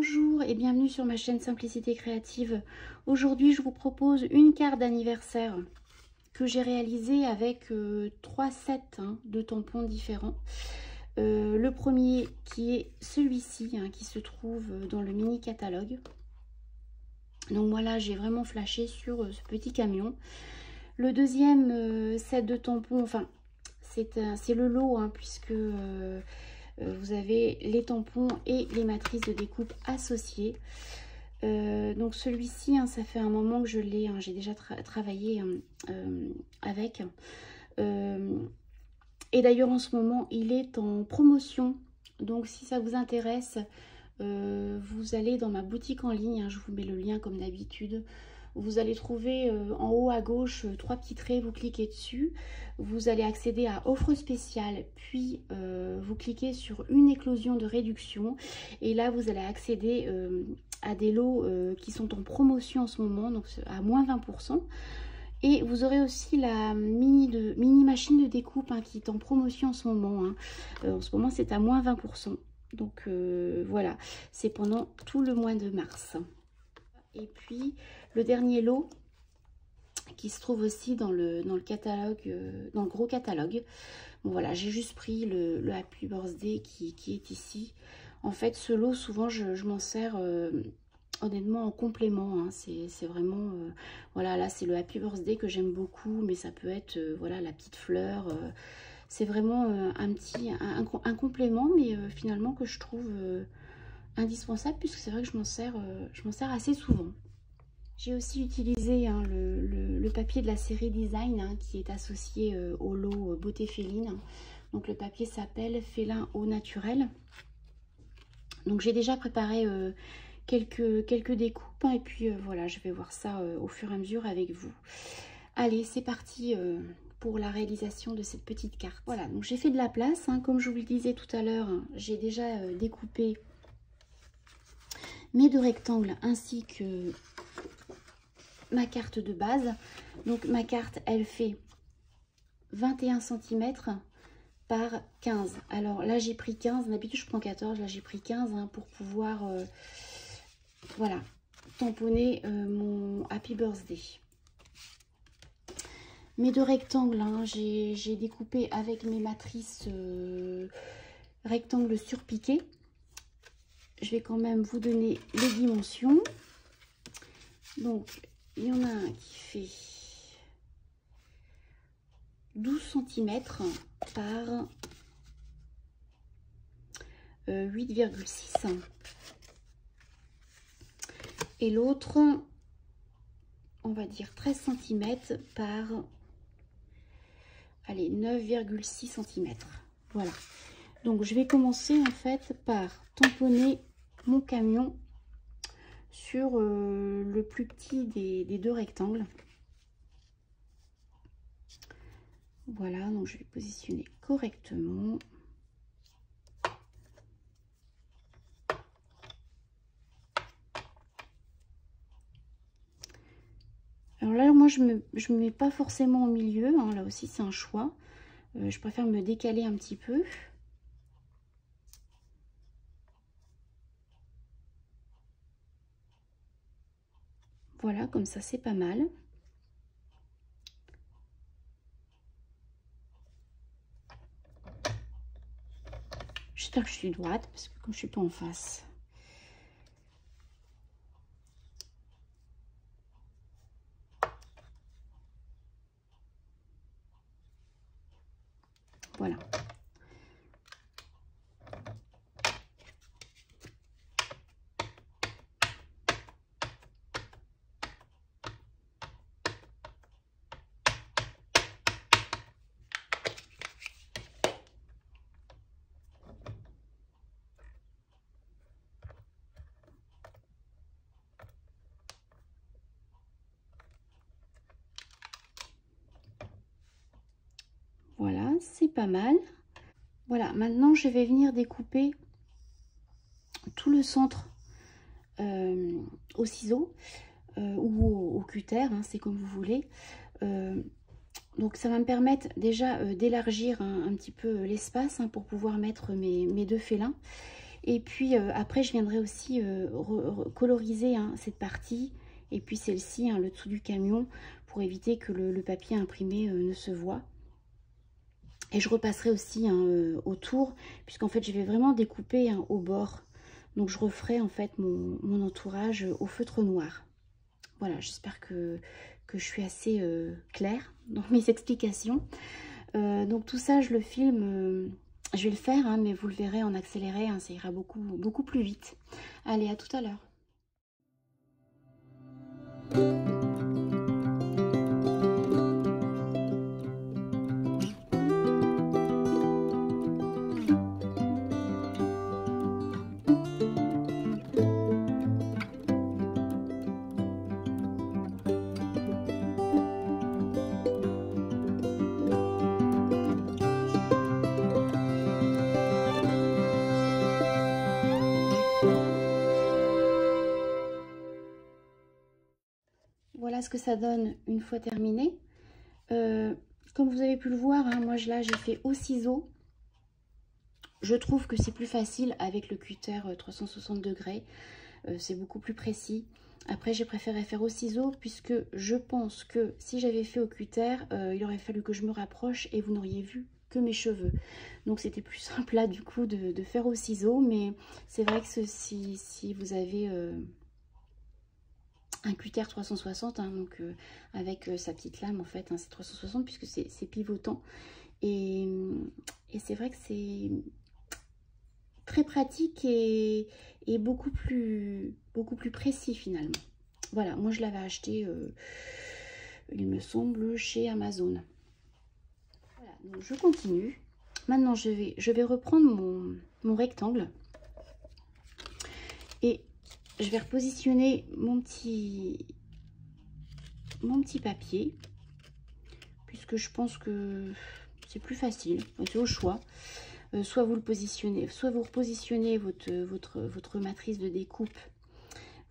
Bonjour et bienvenue sur ma chaîne Simplicité Créative. Aujourd'hui, je vous propose une carte d'anniversaire que j'ai réalisée avec 3 sets de tampons différents. Le premier qui est celui-ci, qui se trouve dans le mini catalogue. Donc voilà, j'ai vraiment flashé sur ce petit camion. Le deuxième set de tampons, enfin, c'est le lot, puisque... vous avez les tampons et les matrices de découpe associées. Donc celui-ci, ça fait un moment que je l'ai, j'ai déjà travaillé avec. Et d'ailleurs en ce moment, il est en promotion. Donc si ça vous intéresse, vous allez dans ma boutique en ligne. Je vous mets le lien comme d'habitude. Vous allez trouver en haut à gauche 3 petits traits, vous cliquez dessus, vous allez accéder à offre spéciale, puis vous cliquez sur une éclosion de réduction et là vous allez accéder à des lots qui sont en promotion en ce moment, donc à moins 20%. Et vous aurez aussi la mini machine de découpe qui est en promotion en ce moment. En ce moment c'est à moins 20%. Donc voilà, c'est pendant tout le mois de mars. Et puis le dernier lot qui se trouve aussi dans le catalogue, dans le gros catalogue. Bon voilà, j'ai juste pris le Happy Birthday qui est ici. En fait, ce lot, souvent, je m'en sers honnêtement en complément. C'est vraiment, voilà, là c'est le Happy Birthday que j'aime beaucoup, mais ça peut être, voilà, la petite fleur. C'est vraiment un complément, mais finalement que je trouve indispensable, puisque c'est vrai que je m'en sers assez souvent. J'ai aussi utilisé le papier de la série Design qui est associé au lot Beauté Féline. Donc le papier s'appelle Félin au naturel. Donc j'ai déjà préparé quelques découpes et puis voilà, je vais voir ça au fur et à mesure avec vous. Allez, c'est parti pour la réalisation de cette petite carte. Voilà, donc j'ai fait de la place. Comme je vous le disais tout à l'heure, j'ai déjà découpé mes 2 rectangles ainsi que ma carte de base. Donc ma carte, elle fait 21 cm par 15. Alors là j'ai pris 15, d'habitude je prends 14, là j'ai pris 15 pour pouvoir voilà, tamponner mon Happy Birthday. Mes 2 rectangles, j'ai découpé avec mes matrices rectangles surpiqués. Je vais quand même vous donner les dimensions. Donc il y en a un qui fait 12 cm par 8,6. Et l'autre, on va dire 13 cm par, allez, 9,6 cm. Voilà. Donc je vais commencer en fait par tamponner mon camion sur le plus petit des 2 rectangles. Voilà, donc je vais positionner correctement. Alors là, moi, je me mets pas forcément au milieu. Là aussi, c'est un choix. Je préfère me décaler un petit peu. Voilà, comme ça, c'est pas mal. J'espère que je suis droite, parce que comme je suis pas en face. Voilà. Voilà, c'est pas mal. Voilà, maintenant je vais venir découper tout le centre au ciseau ou au cutter, c'est comme vous voulez. Donc ça va me permettre déjà d'élargir un petit peu l'espace pour pouvoir mettre mes 2 félins. Et puis après, je viendrai aussi coloriser hein, cette partie. Et puis celle-ci, hein, le dessous du camion, pour éviter que le papier imprimé ne se voit. Et je repasserai aussi hein, autour, puisqu'en fait, je vais vraiment découper hein, au bord. Donc, je referai en fait mon entourage au feutre noir. Voilà, j'espère que je suis assez claire dans mes explications. Donc, tout ça, je le filme... je vais le faire, hein, mais vous le verrez en accéléré, hein, ça ira beaucoup plus vite. Allez, à tout à l'heure. Voilà ce que ça donne une fois terminé. Comme vous avez pu le voir, hein, moi là j'ai fait au ciseau. Je trouve que c'est plus facile avec le cutter 360 degrés. C'est beaucoup plus précis. Après j'ai préféré faire au ciseau puisque je pense que si j'avais fait au cutter, il aurait fallu que je me rapproche et vous n'auriez vu que mes cheveux. Donc c'était plus simple là du coup de faire au ciseau. Mais c'est vrai que si vous avez... un cutter 360 hein, donc avec sa petite lame en fait hein, c'est 360 puisque c'est pivotant et c'est vrai que c'est très pratique et beaucoup plus précis finalement. Voilà, moi je l'avais acheté il me semble chez Amazon. Voilà, donc je continue. Maintenant je vais reprendre mon rectangle et je vais repositionner mon petit papier, puisque je pense que c'est plus facile, c'est au choix. Soit vous le positionnez, soit vous repositionnez votre matrice de découpe.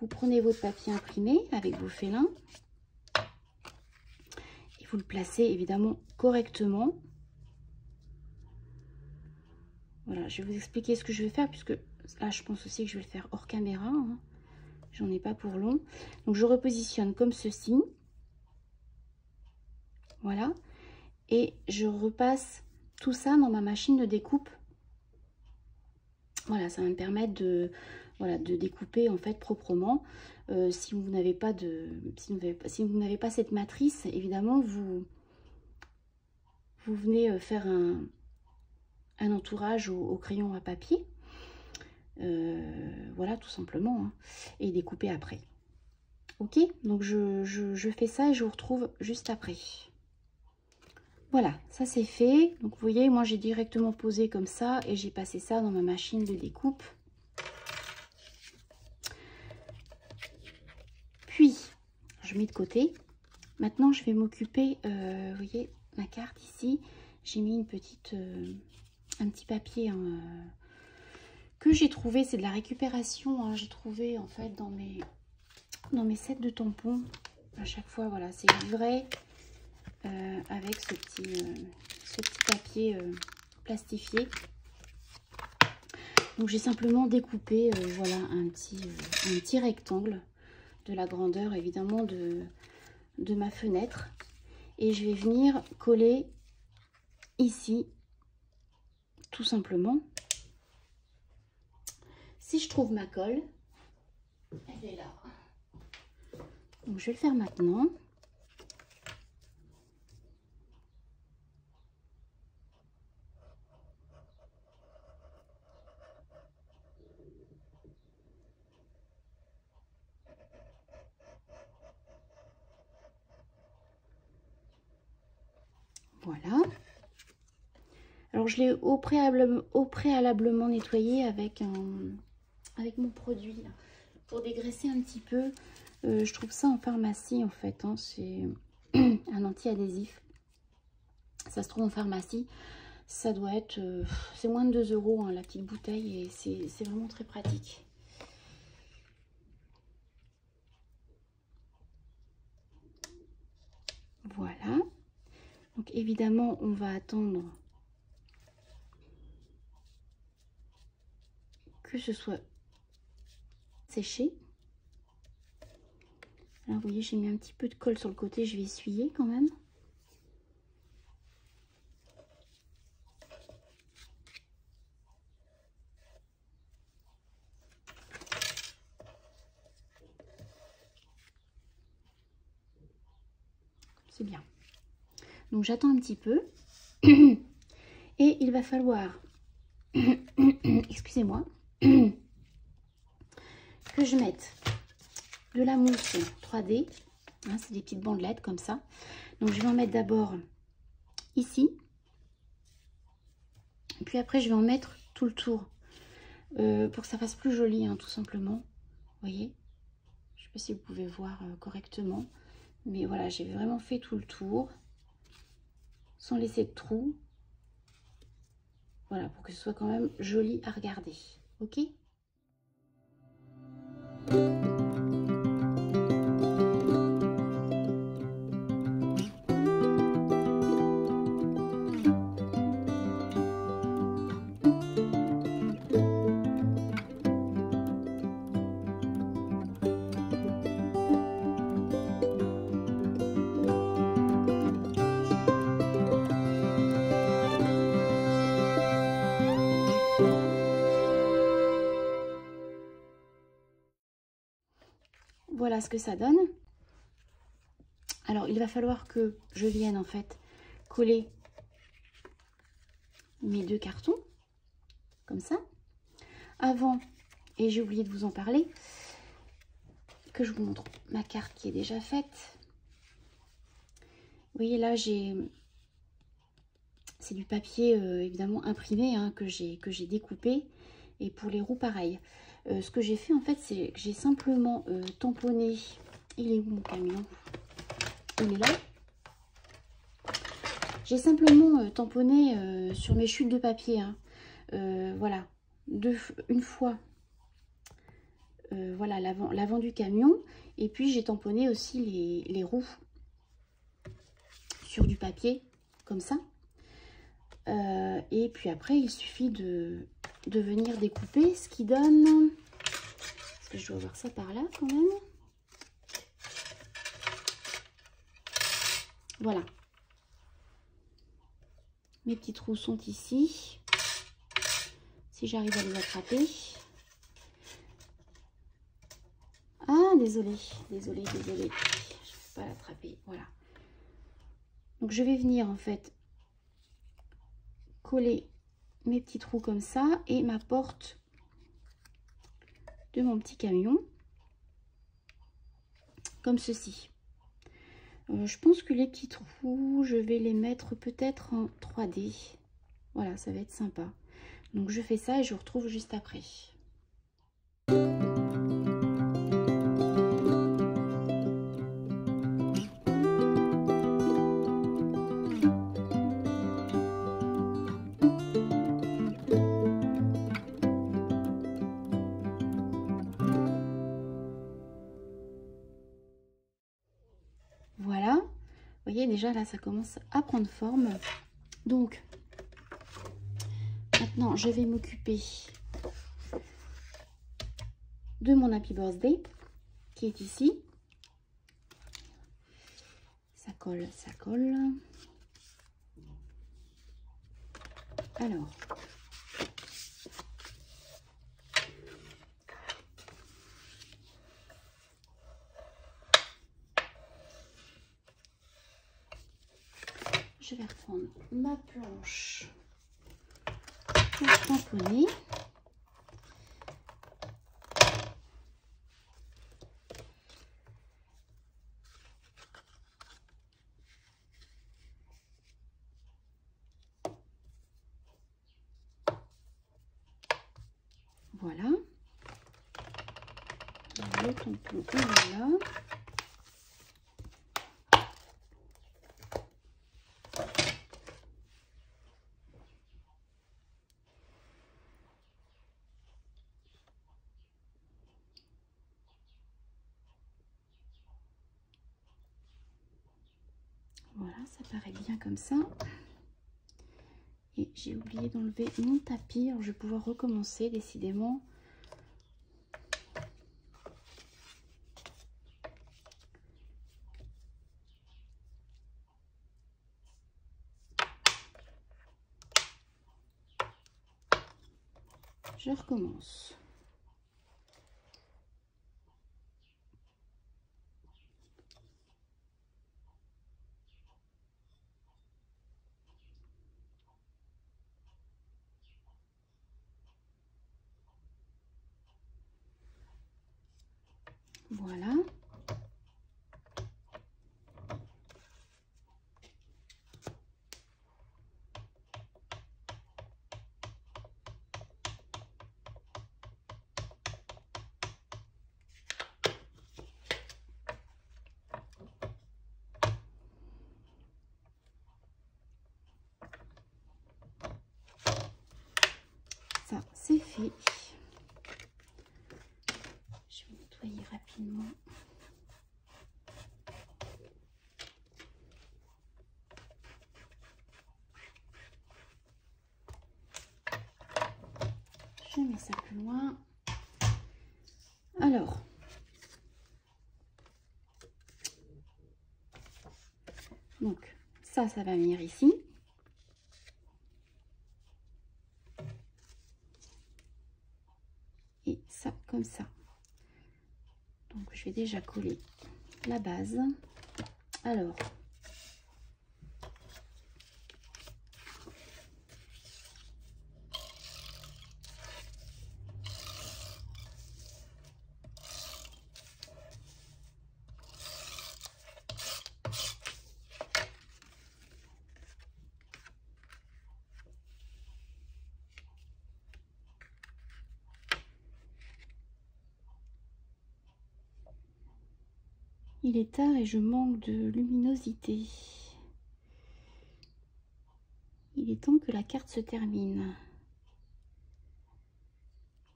Vous prenez votre papier imprimé avec vos félins et vous le placez évidemment correctement. Voilà, je vais vous expliquer ce que je vais faire, puisque là je pense aussi que je vais le faire hors caméra, hein. J'en ai pas pour long. Donc je repositionne comme ceci. Voilà. Et je repasse tout ça dans ma machine de découpe. Voilà, ça va me permettre de découper en fait proprement. Si vous n'avez pas cette matrice, évidemment, vous venez faire un entourage au crayon à papier. Voilà, tout simplement. Hein, et découper après. Ok, donc je fais ça et je vous retrouve juste après. Voilà, ça c'est fait. Donc vous voyez, moi j'ai directement posé comme ça et j'ai passé ça dans ma machine de découpe. Puis, je mets de côté. Maintenant, je vais m'occuper, vous voyez, ma carte ici. J'ai mis un petit papier hein, que j'ai trouvé. C'est de la récupération. Hein, j'ai trouvé en fait dans mes sets de tampons. À chaque fois, voilà, c'est livré avec ce petit papier plastifié. Donc j'ai simplement découpé voilà un petit rectangle de la grandeur évidemment de ma fenêtre et je vais venir coller ici tout simplement. Si je trouve ma colle, elle est là. Donc je vais le faire maintenant. Voilà. Alors je l'ai au préalablement nettoyé avec mon produit là, pour dégraisser un petit peu. Je trouve ça en pharmacie en fait. Hein, c'est un anti-adhésif. Ça se trouve en pharmacie. Ça doit être... c'est moins de 2 € hein, la petite bouteille et c'est vraiment très pratique. Voilà. Donc évidemment, on va attendre que ce soit séché. Alors vous voyez, j'ai mis un petit peu de colle sur le côté, je vais essuyer quand même. C'est bien. Donc j'attends un petit peu. Et il va falloir, excusez-moi, que je mette de la mousse 3D. Hein, c'est des petites bandelettes comme ça. Donc je vais en mettre d'abord ici. Et puis après je vais en mettre tout le tour. Pour que ça fasse plus joli, hein, tout simplement. Vous voyez? Je ne sais pas si vous pouvez voir correctement. Mais voilà, j'ai vraiment fait tout le tour. Sans laisser de trous. Voilà, pour que ce soit quand même joli à regarder. Ok? Voilà ce que ça donne. Alors, il va falloir que je vienne en fait coller mes deux cartons, comme ça. Avant, et j'ai oublié de vous en parler, que je vous montre ma carte qui est déjà faite. Vous voyez là, c'est du papier évidemment imprimé hein, que j'ai découpé. Et pour les roues, pareil. Ce que j'ai fait en fait, c'est que j'ai simplement tamponné. Il est où mon camion? Il est là. J'ai simplement tamponné sur mes chutes de papier. Hein. Voilà. Une fois. Voilà l'avant du camion. Et puis j'ai tamponné aussi les roues sur du papier. Comme ça. Et puis après, il suffit de venir découper, ce qui donne... Est-ce que je dois avoir ça par là quand même? Voilà. Mes petits trous sont ici. Si j'arrive à les attraper. Ah, désolée. Je ne vais pas l'attraper. Voilà. Donc je vais venir en fait coller mes petits trous comme ça et ma porte de mon petit camion comme ceci. Je pense que les petits trous, je vais les mettre peut-être en 3D. Voilà, ça va être sympa. Donc je fais ça et je vous retrouve juste après. Voilà, vous voyez déjà là ça commence à prendre forme. Donc maintenant je vais m'occuper de mon Happy Birthday qui est ici. Ça colle, ça colle. Alors, je vais reprendre ma planche pour tamponner. Voilà. Le tampon est là. Voilà, ça paraît bien comme ça. Et j'ai oublié d'enlever mon tapis. Alors, je vais pouvoir recommencer, décidément. je recommence. Voilà. Ça, c'est fait. Je vais nettoyer rapidement. Je mets ça plus loin. Alors, donc ça va venir ici. Et ça comme ça. Donc je vais déjà coller la base. Alors, il est tard et je manque de luminosité. Il est temps que la carte se termine.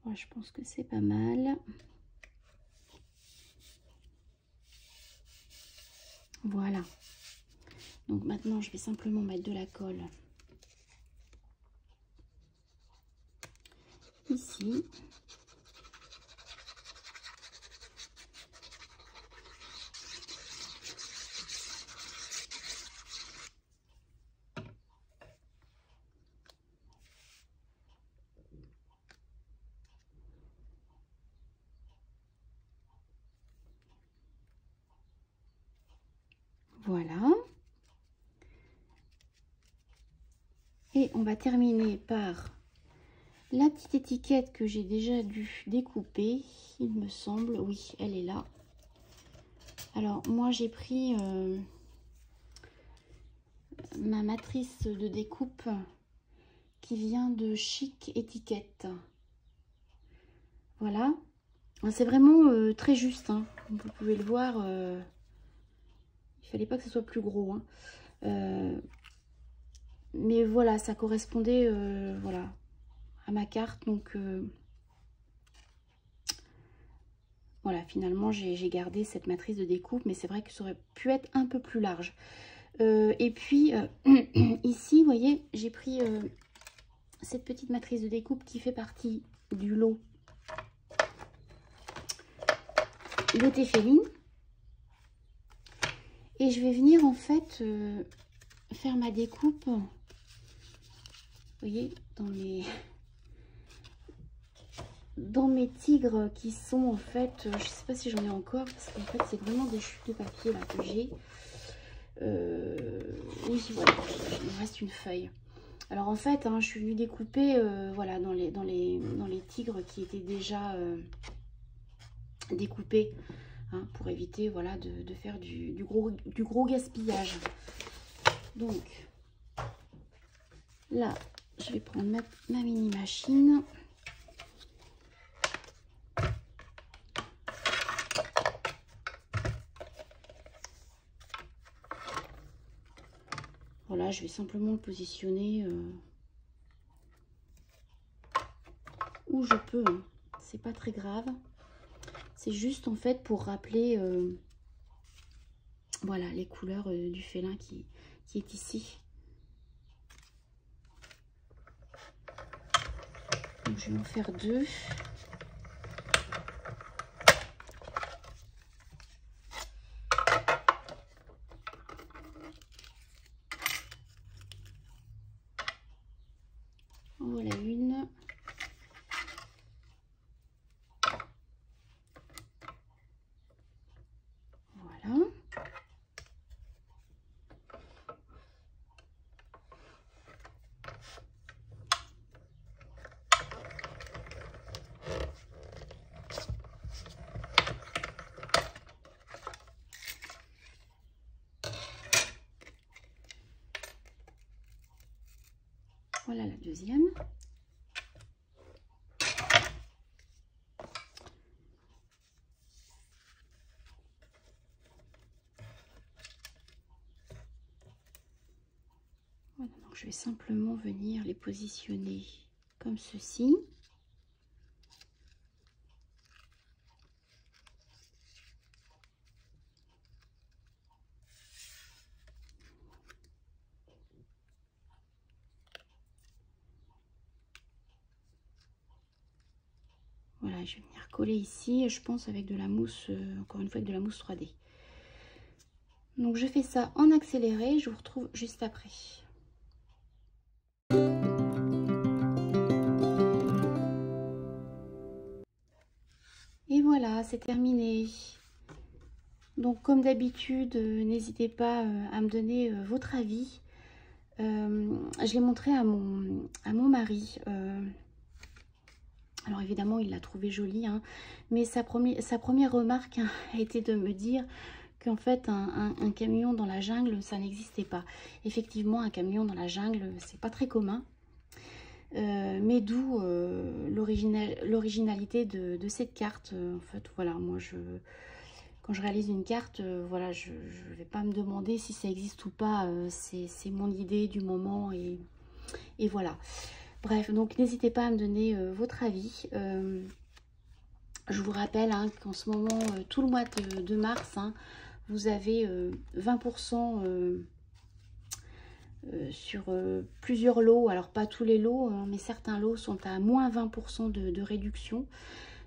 Moi, je pense que c'est pas mal. Voilà. Donc maintenant, je vais simplement mettre de la colle ici. Voilà. Et on va terminer par la petite étiquette que j'ai déjà dû découper. Il me semble, oui, elle est là. Alors, moi, j'ai pris ma matrice de découpe qui vient de Chic Étiquette. Voilà. C'est vraiment très juste, hein. Vous pouvez le voir. Il fallait pas que ce soit plus gros, hein. Mais voilà, ça correspondait voilà, à ma carte. Donc voilà, finalement j'ai gardé cette matrice de découpe, mais c'est vrai que ça aurait pu être un peu plus large. Et puis ici, vous voyez, j'ai pris cette petite matrice de découpe qui fait partie du lot Beauté Féline. Et je vais venir en fait faire ma découpe, vous voyez, dans mes tigres qui sont en fait, je sais pas si j'en ai encore, parce qu'en fait c'est vraiment des chutes de papier là que j'ai. Oui, voilà, il me reste une feuille. Alors en fait, hein, je suis venue découper voilà, dans les tigres qui étaient déjà découpés, hein, pour éviter voilà, de faire du gros gaspillage. Donc là, je vais prendre ma mini machine. Voilà, je vais simplement le positionner où je peux, hein. C'est pas très grave. C'est juste en fait pour rappeler voilà, les couleurs du félin qui est ici. Donc je vais en faire deux. Voilà une. Voilà la deuxième. Voilà, donc je vais simplement venir les positionner comme ceci. Voilà, je vais venir coller ici, je pense avec de la mousse, encore une fois avec de la mousse 3D. Donc je fais ça en accéléré, je vous retrouve juste après. Et voilà, c'est terminé. Donc comme d'habitude, n'hésitez pas à me donner votre avis. Je l'ai montré à mon mari. Alors évidemment, il l'a trouvé jolie, hein, mais sa première remarque a été de me dire qu'en fait, un camion dans la jungle, ça n'existait pas. Effectivement, un camion dans la jungle, c'est pas très commun. Mais d'où l'originalité de cette carte. En fait, voilà, moi, quand je réalise une carte, voilà, je ne vais pas me demander si ça existe ou pas. C'est mon idée du moment et voilà. Bref, donc n'hésitez pas à me donner votre avis. Je vous rappelle hein, qu'en ce moment, tout le mois de mars, hein, vous avez 20% sur plusieurs lots. Alors pas tous les lots, hein, mais certains lots sont à moins 20% de réduction.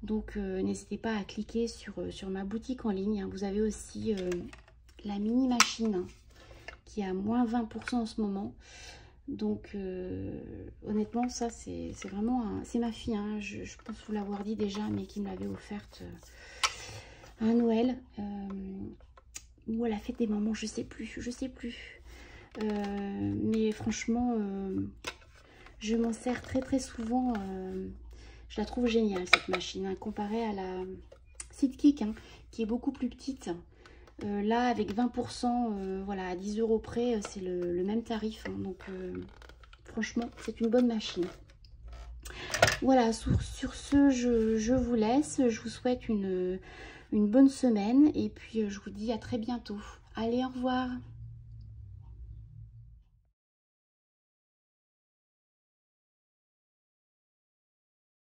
Donc n'hésitez pas à cliquer sur ma boutique en ligne. Hein. Vous avez aussi la mini machine hein, qui est à moins 20% en ce moment. Donc honnêtement ça c'est vraiment c'est ma fille hein, je pense vous l'avoir dit déjà, mais qui me l'avait offerte à Noël ou à la fête des mamans, je sais plus mais franchement je m'en sers très souvent. Je la trouve géniale cette machine hein, comparée à la Sidekick hein, qui est beaucoup plus petite. Là avec 20% voilà à 10 € près c'est le même tarif hein, donc franchement c'est une bonne machine. Voilà, sur ce je vous laisse, je vous souhaite une bonne semaine et puis je vous dis à très bientôt. Allez, au revoir.